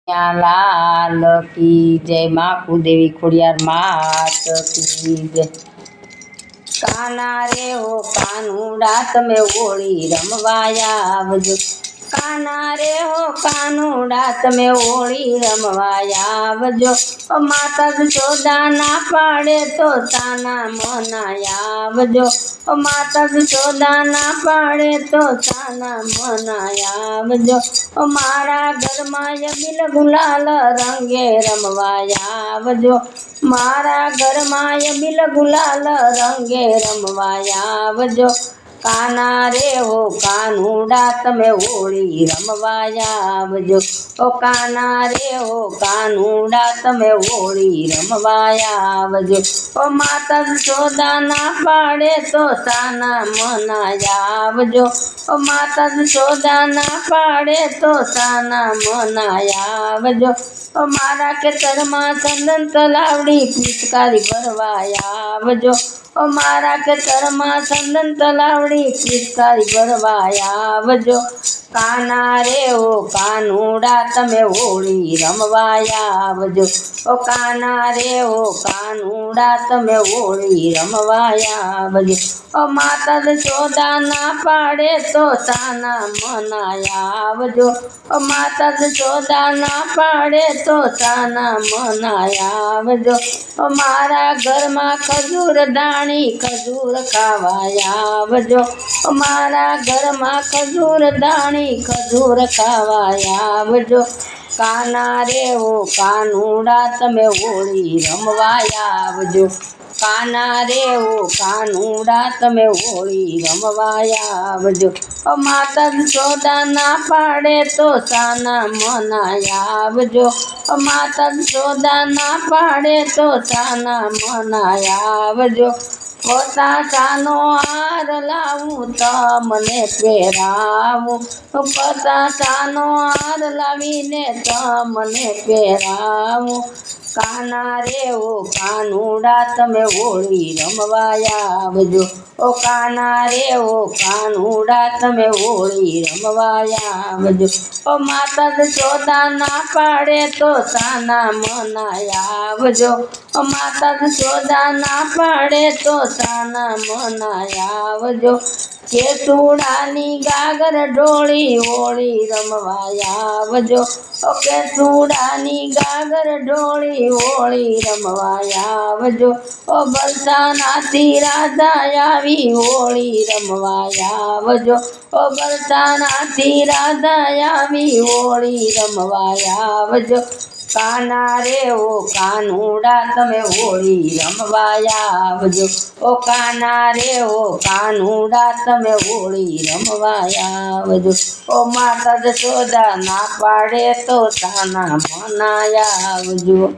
लाल की जय माँ कुलदेवी खोड़ियार मात की जय। काना रे हो कानूड़ा तमे होली रमवाया आवजो। काना रे हो कानूड़ा तमे होली रमवाया आवजो। ओ माता जशोदा ना पाड़े तो ताना मनाया आवजो। ओ माता जशोदा ना पाड़े तो ताना मनाया आवजो। ओ मारा घर में बिल गुलाल रंगे रमवाया आवजो। मारा घर में बिल गुलाल रंगे रमवाया आवजो। काना रे हो कानूड़ा तमे होली रमवाया आवजो। ओ काना रे हो कानूड़ा तमे होली रमवाया आवजो। ओ माता जशोदा ना पाड़े तो ताना मनाया आवजो। ओ माता जशोदा ना पाड़े तो ताना मनाया आवजो। ओ मारा खेतर में चंदन तलावड़ी पिचकारी भरवाया आवजो। ओ मारा खेतर में चंदन तलावड़ी पिचकारी भरवाया आवजो। काना रे हो कानूड़ा तमे होली रमवाया आवजो। ओ काना रे हो कानूड़ा तमे होली रमवाया आवजो। ओ माता जशोदा ना पाड़े तो ताना मनाया आवजो। ओ माता जशोदा ना पाड़े तो ताना मनाया आवजो। ओ मारा घर में खजूर दाणी खजूर खावाया आवजो। ओ मारा घर में खजूर दाणी खजूर खावाया आवजो। काना रे हो कानूड़ा तमे होली रमवाया आवजो। काना रे हो कानूड़ा तमे होली रमवाया आवजो। ओ माता जशोदा ना पाड़े तो ताना मनाया आवजो। ओ माता जशोदा ना पाड़े तो ताना मनाया आवजो। पोता सानो हार लावूं तमने પહેરાવું। પોતા સાનો હાર લાવીને તમને પહેરાવું। કાના રે હો કાનૂડા તમે હોળી રમવાયા આવજો। ओ काना रे हो कानूड़ा तमे होली रमवाया आवजो। ओ माता जशोदा ना पाड़े तो ताना मनाया आवजो। ओ माता जशोदा ना पाड़े तो ताना मनाया आवजो। केसुडानी गागर डोली होली रमवाया आवजो। ओ केसुडानी गागर डोली होली रमवाया आवजो। ओ बरसानाथी राजा आवी होली रमवाया आवजो। ओ बरसानाथी राजा आवी होली रमवाया आवजो। काना रे हो कानूड़ा तमे होली रमवाया आवजो। ओ काना रे हो कानूड़ा तमे होली रमवाया आवजो। ओ माता जशोदा ना पाड़े तो ताना मनाया आवजो।